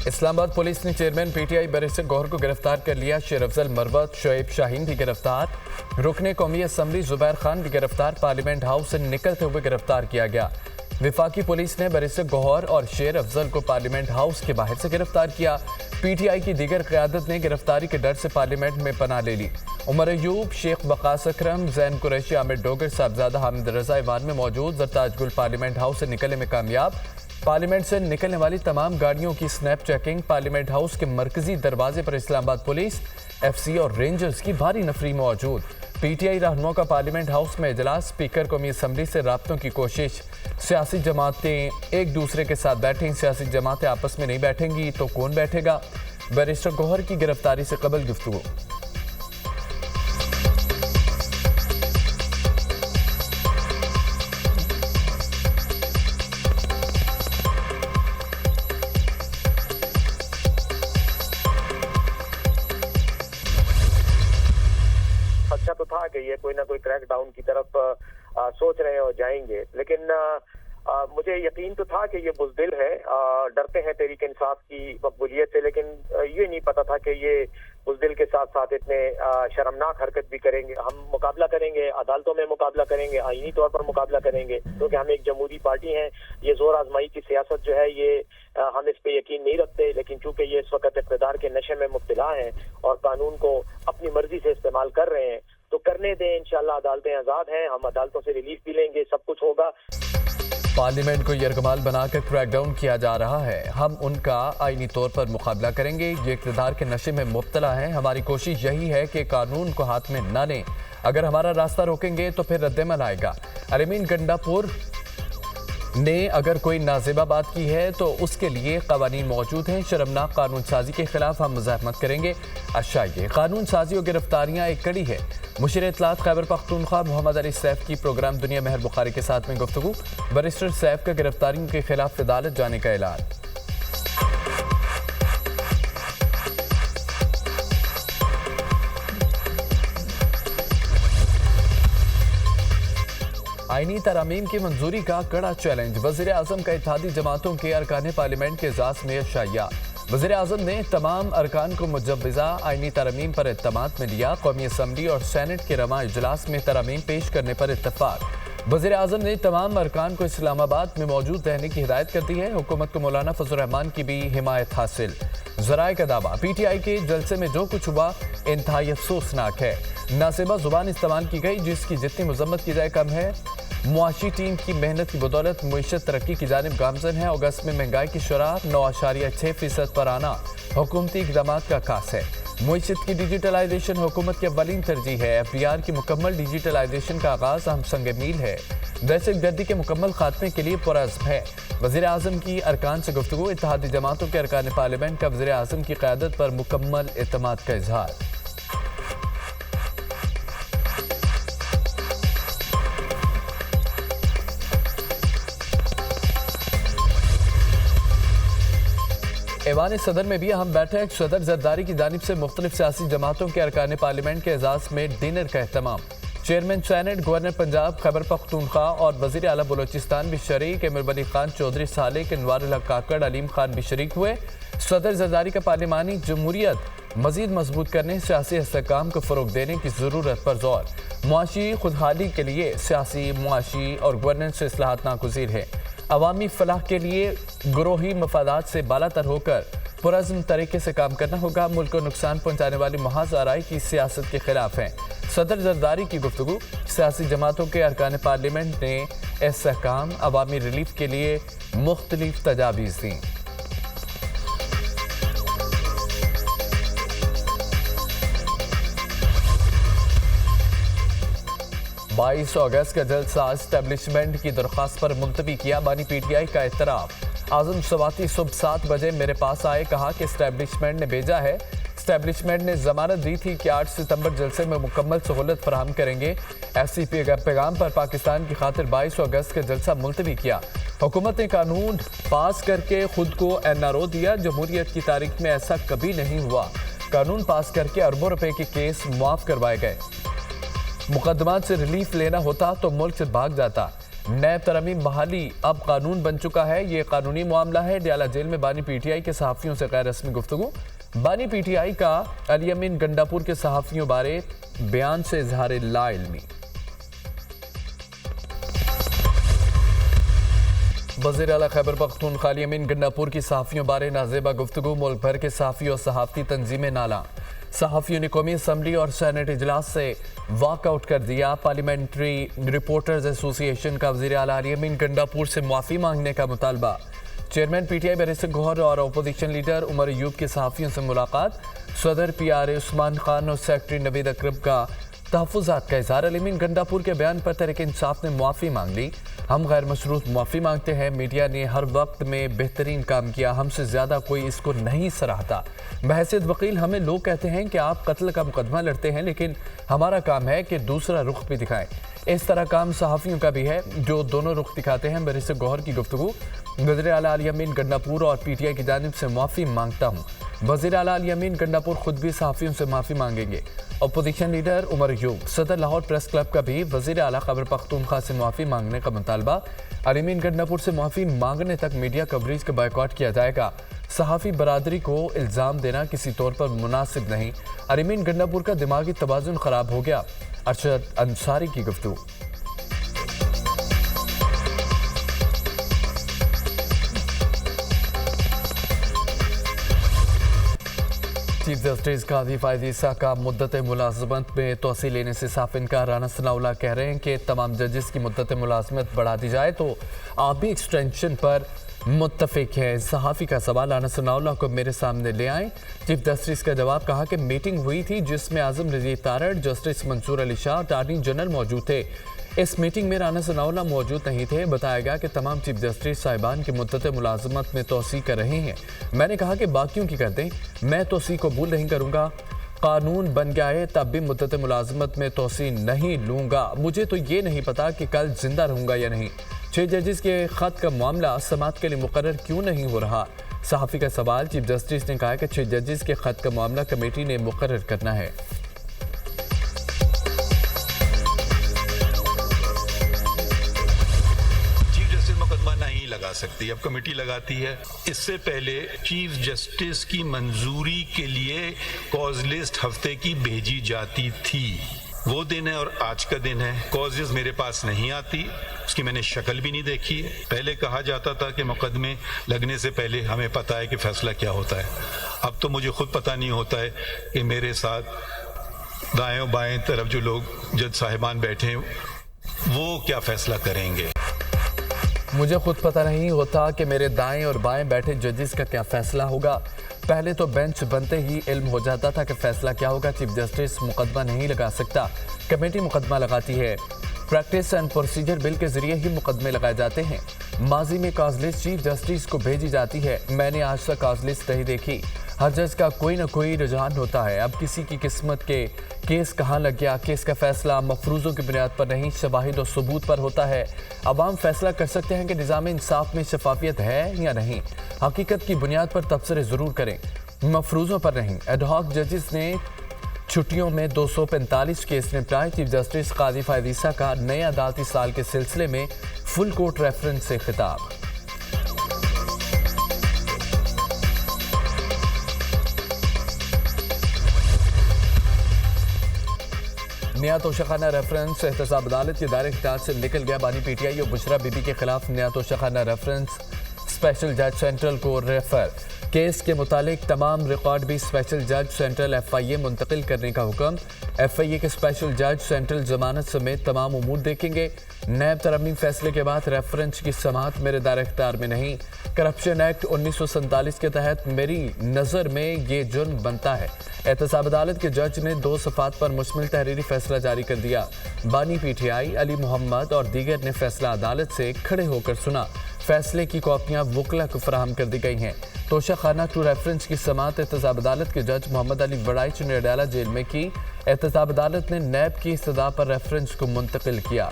Islamabad police ने chairman PTI barrister Gauhar को गिरफ्तार कर लिया। शेर अफजल मरवत, शोएब शाहीन भी गिरफ्तार। रुकने कौमी असम्बली जुबैर खान भी गिरफ्तार। पार्लियामेंट हाउस से निकलते हुए गिरफ्तार किया गया। विफाकी पुलिस ने बैरिस्टर गौहर और शेर अफजल को पार्लियामेंट हाउस के बाहर से गिरफ्तार किया। पीटीआई की दीगर क़यादत ने गिरफ्तारी के डर से पार्लियामेंट में पनाह ले ली। उमर अयूब, शेख वकास अकरम, जैन कुरैशी, आमिर डोगर, साहबजादा हामिद रजा ईवान में मौजूद। जरताज गुल पार्लियामेंट हाउस से निकलने में कामयाब। पार्लियामेंट से निकलने वाली तमाम गाड़ियों की स्नैप चेकिंग। पार्लियामेंट हाउस के मरकजी दरवाजे पर इस्लामाबाद पुलिस, एफसी और रेंजर्स की भारी नफरी मौजूद। पीटीआई रहनुमाओं का पार्लियामेंट हाउस में इजलास। स्पीकर कौमी असम्बली से राब्तों की कोशिश। सियासी जमातें एक दूसरे के साथ बैठें। सियासी जमातें आपस में नहीं बैठेंगी तो कौन बैठेगा? बैरिस्टर गौहर की गिरफ्तारी से कबल गुफ्तगू। अच्छा तो था कि ये कोई ना कोई क्रैकडाउन की तरफ सोच रहे हो जाएंगे, लेकिन मुझे यकीन तो था कि ये बुज़दिल है, डरते हैं तहरीक इंसाफ की मकबूलियत से, लेकिन ये नहीं पता था कि ये बुज़दिल के साथ साथ इतने शर्मनाक हरकत भी करेंगे। हम मुकाबला करेंगे, अदालतों में मुकाबला करेंगे, आईनी तौर पर मुकाबला करेंगे, क्योंकि हम एक जमहूरी पार्टी हैं। ये जोर आजमाई की सियासत जो है ये हम इस पे यकीन नहीं रखते, लेकिन चूंकि ये इस वक्त इक़्तिदार के नशे में मुब्तला हैं और कानून को अपनी मर्जी से इस्तेमाल कर रहे हैं, तो करने दें। इंशाल्लाह अदालतें आज़ाद हैं, हम अदालतों से रिलीफ भी लेंगे, सब कुछ होगा। पार्लियामेंट को यरगमाल बनाकर क्रैकडाउन किया जा रहा है। हम उनका आईनी तौर पर मुकाबला करेंगे। ये इक़्तिदार के नशे में मुब्तला है। हमारी कोशिश यही है कि कानून को हाथ में न लें। अगर हमारा रास्ता रोकेंगे तो फिर रद्दमल आएगा। अरमीन गंडापुर ने अगर कोई नाज़ेबा बात की है तो उसके लिए कवानीन मौजूद हैं। शर्मनाक कानून साजी के खिलाफ हम मुज़ाहमत करेंगे। अच्छा, ये कानून साजी और गिरफ्तारियाँ एक कड़ी है। मुशीर इत्तलात खैबर पख्तूनख्वा मोहम्मद अली सैफ की प्रोग्राम दुनिया मेहर बुखारी के साथ में गुफ्तगू। बैरिस्टर सैफ का गिरफ्तारियों के खिलाफ अदालत जाने का ऐलान। आईनी तरामीम की मंजूरी का कड़ा चैलेंज। वज़ीर आज़म का इत्तेहादी जमातों के अरकान पार्लियामेंट के इजलास में शाया। वज़ीर आज़म ने तमाम अरकान को मुजव्वज़ा आईनी तरमीम पर इत्तेमाद में लिया। कौमी असम्बली और सेनेट के रमा इजलास में तरमीम पेश करने पर इत्तफाक। वज़ीर आज़म ने तमाम अरकान को इस्लामाबाद में मौजूद रहने की हिदायत कर दी है। हुकूमत को मौलाना फजल रहमान की भी हिमायत हासिल। ज़राए का दावा, पीटीआई के जलसे में जो कुछ हुआ इंतहाई अफसोसनाक है। नासिबा जुबान इस्तेमाल की गई जिसकी जितनी मजम्मत की जाए कम है। मुआशी टीम की मेहनत की बदौलत मुईशत तरक्की की जानिब गामजन है। अगस्त में महंगाई की शरह 9.6% पर आना हुकूमती इक़दामात का कास है। मुईशत की डिजिटलाइजेशन हुकूमत की अव्वलीन तरजीह है। एफडीआर की मुकम्मल डिजिटलाइजेशन का आगाज़ हम संग मील है। दहशतगर्दी के मुकम्मल खात्मे के लिए पुरअज़्म है। वज़ीर आज़म की अरकान से गुफ्तगू। इत्तेहादी जमातों के अरकान पार्लियामेंट का वज़ीर आज़म की क़यादत पर मुकम्मल एतमाद का इजहार। ऐवान सदर में भी अहम बैठक। सदर जरदारी की जानिब से मुख्तलिफ सियासी जमातों के अरकान पार्लियामेंट के एजाज में डिनर का एहतमाम। Chairman senate, governor Punjab, Khyber Pakhtunkhwa और वज़ीर आला बलोचिस्तान भी शरीक। अमीर वली खान चौधरी, सालिक, अनवारुल हक काकड़, अलीम खान भी शरीक हुए। सदर जरदारी का पार्लिमानी जमहूरियत मजीद मजबूत करने, सियासी इस्तेहकाम को फ़रोग देने की ज़रूरत पर जोर। मुआशी खुदहाली के लिए सियासी, मुआशी और गवर्नेंस इस्लाहात नागुज़ीर है। अवामी फलाह के लिए ग्रोही मफादात से बालातर होकर पुरअज़्म तरीके से काम करना होगा। मुल्क को नुकसान पहुँचाने वाली महाज आराई की सियासत के खिलाफ हैं। सदर जरदारी की गुफ्तगू। सियासी जमातों के अरकान पार्लियामेंट ने इस्तेहकाम, अवामी रिलीफ के लिए मुख्तलिफ तजावीज़ दी। 22 अगस्त का जलसा एस्टेब्लिशमेंट की दरख्वास्त पर मुलतवी किया। बानी पीटीआई का इतराफ़। आज़म सवाती सुबह 7 बजे मेरे पास आए, कहा कि एस्टेब्लिशमेंट ने भेजा है। एस्टेब्लिशमेंट ने जमानत दी थी कि 8 सितंबर जलसे में मुकम्मल सहूलत फराहम करेंगे। एससीपी के पैगाम पर पाकिस्तान की खातिर 22 अगस्त का जलसा मुलतवी किया। हुकूमत ने कानून पास करके खुद को एनआरओ दिया। जमहूरियत की तारीख में ऐसा कभी नहीं हुआ। कानून पास करके अरबों रुपए के केस मुआफ करवाए गए। मुकदमात से रिलीफ लेना होता तो मुल्क से भाग जाता। नैब तरमीम बहाली अब कानून बन चुका है। ये कानूनी मामला है। डयाला जेल में बानी पीटीआई के सहाफ़ियों से गैर रस्मी गुफ्तगू। बानी पीटीआई का अली अमीन गंडापुर के सहाफ़ियों बारे बयान से इजहार लाइल्मी। वज़ीर आला खैबर पख्तूनख्वा अली अमीन गंडापुर की सहाफ़ियों बारे नाज़ेबा गुफ्तगू। मुल्क भर के सहाफ़ी और सहाफ़ती तंजीमें नाला। सहाफ़ियों ने कौमी असम्बली और सेनेट इजलास से वॉकआउट कर दिया। पार्लियामेंट्री रिपोर्टर्स एसोसिएशन का वज़ीर आला अली अमीन गंडापुर से माफ़ी मांगने का मुतालबा। चेयरमैन पीटीआई बैरिस्टर गौहर और अपोजिशन लीडर उमर अयूब के सहाफ़ियों से मुलाकात। सदर पीआरए उस्मान खान और सेक्रेटरी नवीद अकरम का तहफ़्फ़ुज़ात का इज़हार। अली अमीन गंडापुर के बयान पर तहरीक इंसाफ ने माफ़ी मांग ली। हम गैर मशरूत माफ़ी मांगते हैं। मीडिया ने हर वक्त में बेहतरीन काम किया, हमसे ज़्यादा कोई इसको नहीं सराहता। बहैसियत वकील हमें लोग कहते हैं कि आप कत्ल का मुकदमा लड़ते हैं, लेकिन हमारा काम है कि दूसरा रुख भी दिखाएं। इस तरह काम सहाफ़ियों का भी है जो दोनों रुख दिखाते हैं। बैरिस्टर गौहर की गुफ्तगू। वज़ीर आला अली अमीन गंडापुर और पीटीआई की जानिब से माफ़ी मांगता हूँ। वज़ीर आला अली अमीन गंडापुर खुद भी सहाफ़ियों से माफ़ी मांगेंगे। Opposition leader Omar Ayub. सदर लाहौर प्रेस क्लब का भी वज़ीर आला खैबर पख्तूनख्वा से माफ़ी मांगने का मुतालबा। अली अमीन गंडापुर से माफ़ी मांगने तक मीडिया कवरेज का बायकॉट किया जाएगा। सहाफ़ी बरादरी को इल्ज़ाम देना किसी तौर पर मुनासिब नहीं। अली अमीन गंडापुर का दिमागी तवाज़ुन ख़राब हो गया। अरशद अंसारी की गुफ्तगू। चीफ जस्टिस काजी फायद ईसा का मुद्दत मुलाजमत में तोसी लेने से साफ इनकार। राना सनाउल्लाह कह रहे हैं कि तमाम जजेस की मुद्दत मुलाजमत बढ़ा दी जाए तो आप भी एक्सटेंशन पर मुत्तफिक है। सहाफ़ी का सवाल। राना सनाउल्लाह को मेरे सामने ले आए। चीफ जस्टिस का जवाब। कहा कि मीटिंग हुई थी जिसमें Azam Razi Tarar, justice Mansoor Ali Shah, attorney general मौजूद थे। इस मीटिंग में राना सनाउल्लाह मौजूद नहीं थे। बताया गया कि तमाम चीफ जस्टिस साहिबान की मुद्दत मुलाजमत में तोसी कर रहे हैं। मैंने कहा कि बाकियों की कर दें, मैं तोसी कबूल नहीं करूँगा। कानून बन गया है तब भी मुद्दत मुलाजमत में तोसी नहीं लूँगा। मुझे तो ये नहीं पता कि कल जिंदा रहूँगा या नहीं। 6 जजेस के ख़त का मामला समात के लिए मुकर्रर क्यों नहीं हो रहा। सहाफ़ी का सवाल। चीफ जस्टिस ने कहा कि 6 जजेस के ख़त का मामला कमेटी ने मुकर्रर करना है। लगा सकती, अब कमेटी लगाती है। इससे पहले चीफ जस्टिस की मंजूरी के लिए कॉज लिस्ट हफ्ते की भेजी जाती थी। वो दिन है और आज का दिन है। कॉज लिस्ट मेरे पास नहीं आती, उसकी मैंने शक्ल भी नहीं देखी है। पहले कहा जाता था कि मुकदमे लगने से पहले हमें पता है कि फैसला क्या होता है। अब तो मुझे खुद पता नहीं होता है कि मेरे साथ दाएं बाएं तरफ जो लोग जज साहिबान बैठे हैं वो क्या फैसला करेंगे। मुझे खुद पता नहीं होता कि मेरे दाएं और बाएं बैठे जजेस का क्या फैसला होगा। पहले तो बेंच बनते ही इल्म हो जाता था कि फैसला क्या होगा। चीफ जस्टिस मुकदमा नहीं लगा सकता, कमेटी मुकदमा लगाती है। प्रैक्टिस एंड प्रोसीजर बिल के जरिए ही मुकदमे लगाए जाते हैं। माजी में कॉज लिस्ट चीफ जस्टिस को भेजी जाती है। मैंने आज तक कॉज लिस्ट नहीं देखी। हर जज का कोई ना कोई रुझान होता है। अब किसी की किस्मत के केस कहाँ लग गया, केस का फैसला मफरूज़ों की बुनियाद पर नहीं, शवाहिद और सबूत पर होता है। अवाम फैसला कर सकते हैं कि निज़ाम इंसाफ में शफाफियत है या नहीं। हकीकत की बुनियाद पर तबसरे ज़रूर करें, मफरूज़ों पर नहीं। एडहॉक जजेस ने छुट्टियों में 245 केस निपटाए। चीफ जस्टिस काजी फायद ईसा का नए अदालती साल के सिलसिले में फुल कोर्ट रेफरेंस से खिताब। नया तोशाखाना रेफरेंस एहतसाब अदालत के दायरे इख्तियार से निकल गया। बानी पीटीआई और बुशरा बीबी के खिलाफ नया तोशाखाना रेफरेंस स्पेशल जज सेंट्रल को रेफर। केस के मुतालिक तमाम रिकॉर्ड भी स्पेशल जज सेंट्रल FIA मुंतकिल करने का हुक्म। FIA के स्पेशल जज सेंट्रल जमानत समेत तमाम उमूर देखेंगे। नैब तरमीम फैसले के बाद रेफरेंस की समाअत मेरे दायरे इख्तियार में नहीं। करप्शन एक्ट 1947 के तहत मेरी नज़र में ये जुर्म बनता है। एहतसाब अदालत के जज ने 2 सफ़ात पर मुश्तमिल तहरीरी फैसला जारी कर दिया। बानी पीटीआई अली मोहम्मद और दीगर ने फैसला अदालत से खड़े होकर सुना। फैसले की कॉपियां वकला को फराहम कर दी गई हैं। तोशाखाना टू रेफरेंस की समाअत एहतसाब अदालत के जज मोहम्मद अली वड़ाइच ने डयाला जेल में की। एहतसाब अदालत ने नैब की इस्तदा पर रेफरेंस को मुंतकिल किया।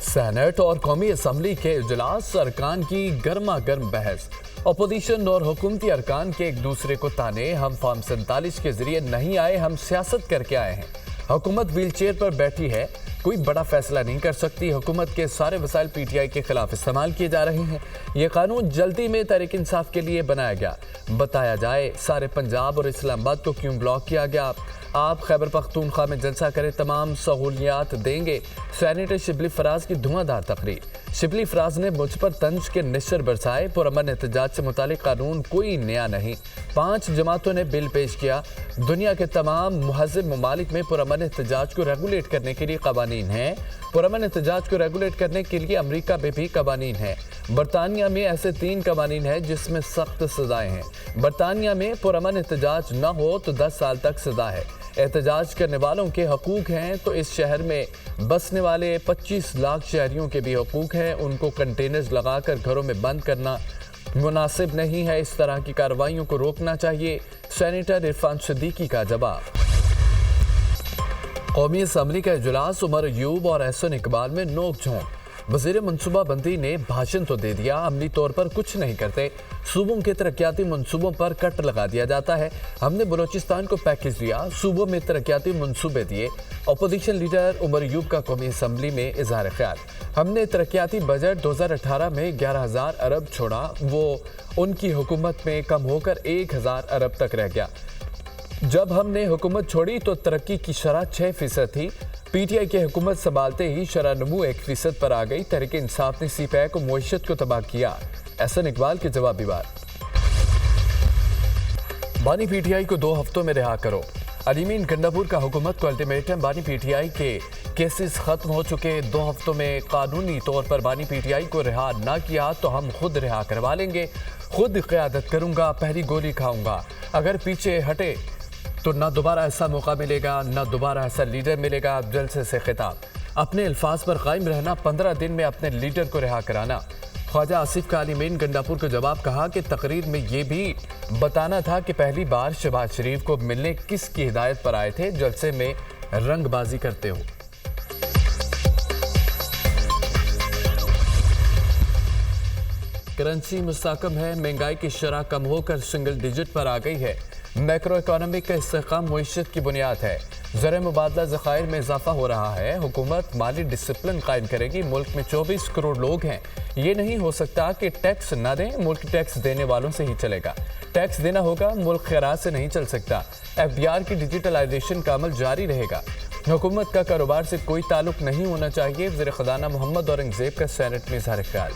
सेनेट और कौमी असम्बली के इजलास अरकान की गर्मा गर्म बहस। अपोजिशन और हुकूमती अरकान के एक दूसरे को ताने, हम फॉर्म 47 के जरिए नहीं आए, हम सियासत करके आए हैं। हुकूमत व्हीलचेयर पर बैठी है, कोई बड़ा फैसला नहीं कर सकती। हुकूमत के सारे वसाइल पीटीआई के खिलाफ इस्तेमाल किए जा रहे हैं। ये कानून जल्दी में तहरीक इंसाफ के लिए बनाया गया। बताया जाए सारे पंजाब और इस्लामाबाद को क्यों ब्लॉक किया गया। आप खैबर पख्तूनख्वा में जलसा करें, तमाम सहूलियात देंगे। सेनेटर शिबली फराज की धुआंधार तकरीर। शिबली फराज ने मुझ पर तंज के निश्चर बरसाए। पुरअमन एहतजाज से मुतालिक कानून कोई नया नहीं। 5 जमातों ने बिल पेश किया। दुनिया के तमाम मुहज़्ज़िब ममालिक में पुरअमन एहतजाज को रेगुलेट करने के लिए कवानीन हैं। पुरअमन एहतजाज को रेगुलेट करने के लिए अमरीका में भी कवानीन है। बरतानिया में ऐसे 3 कवानीन हैं जिसमें सख्त सजाएं हैं। बरतानिया में पुरअमन एहतजाज न हो तो 10 साल तक सजा है। एहतजाज करने वालों के हकूक हैं तो इस शहर में बसने वाले 25 लाख शहरियों के भी हकूक हैं। उनको कंटेनर्स लगाकर घरों में बंद करना मुनासिब नहीं है। इस तरह की कार्रवाइयों को रोकना चाहिए। सेनेटर इरफान सिद्दीकी का जवाब। कौमी असम्बली का इजलास, उमर अयूब और एहसन इकबाल में नोक-झोंक। वज़ीर मनसूबाबंदी ने भाषण तो दे दिया, अमली तौर पर कुछ नहीं करते। सूबों के तरक्याती मनसूबों पर कट लगा दिया जाता है। हमने बलोचिस्तान को पैकेज दिया, सूबों में तरक्याती मनसूबे दिए। अपोजिशन लीडर उमर अयूब का कौमी असम्बली में इजहार ख्याल। हमने तरक्याती बजट 2018 में 11,000 अरब छोड़ा, वो उनकी हुकूमत में कम होकर 1,000 अरब तक रह गया। जब हमने हुकूमत छोड़ी तो तरक्की की शरह 6% थी। पीटीआई की हुकूमत संभालते ही शरह नमू 1% पर आ गई। तहरीक इंसाफ ने सीपीआई को मईशत को तबाह किया। एहसन इकबाल के जवाबी बात। बानी पीटीआई को 2 हफ्तों में रिहा करो। अलीमीन गंडापुर का हुकूमत को अल्टीमेटम। बानी पीटीआई के केसेस खत्म हो चुके। 2 हफ्तों में कानूनी तौर पर बानी पीटीआई को रिहा ना किया तो हम खुद रिहा करवा लेंगे। खुद क़यादत करूंगा, पहली गोली खाऊंगा। अगर पीछे हटे तो ना दोबारा ऐसा मौका मिलेगा, ना दोबारा ऐसा लीडर मिलेगा। जलसे से खिताब। अपने अल्फाज पर कायम रहना, 15 दिन में अपने लीडर को रिहा कराना। ख्वाजा आसिफ का अलीमीन गंडापुर का जवाब। कहा कि तकरीर में ये भी बताना था कि पहली बार शहबाज शरीफ को मिलने किसकी हिदायत पर आए थे। जलसे में रंगबाजी करते हो। करेंसी मुस्तकम है, महंगाई की शरह कम होकर सिंगल डिजिट पर आ गई है। मैक्रो इकोनॉमिक का इस्तेहकाम मईशत की बुनियाद है। ज़र मुबादला ज़खायर में इजाफा हो रहा है। हुकूमत माली डिसिप्लिन कायम करेगी। मुल्क में 24 करोड़ लोग हैं। ये नहीं हो सकता कि टैक्स ना दें, मुल्क टैक्स देने वालों से ही चलेगा। टैक्स देना होगा, मुल्क खैरात से नहीं चल सकता। FBR की डिजिटलाइजेशन का अमल जारी रहेगा। हुकूमत का कारोबार से कोई ताल्लुक नहीं होना चाहिए। वज़ीर ख़ज़ाना मोहम्मद औरंगज़ेब का सेनेट में इज़हार ख्याल।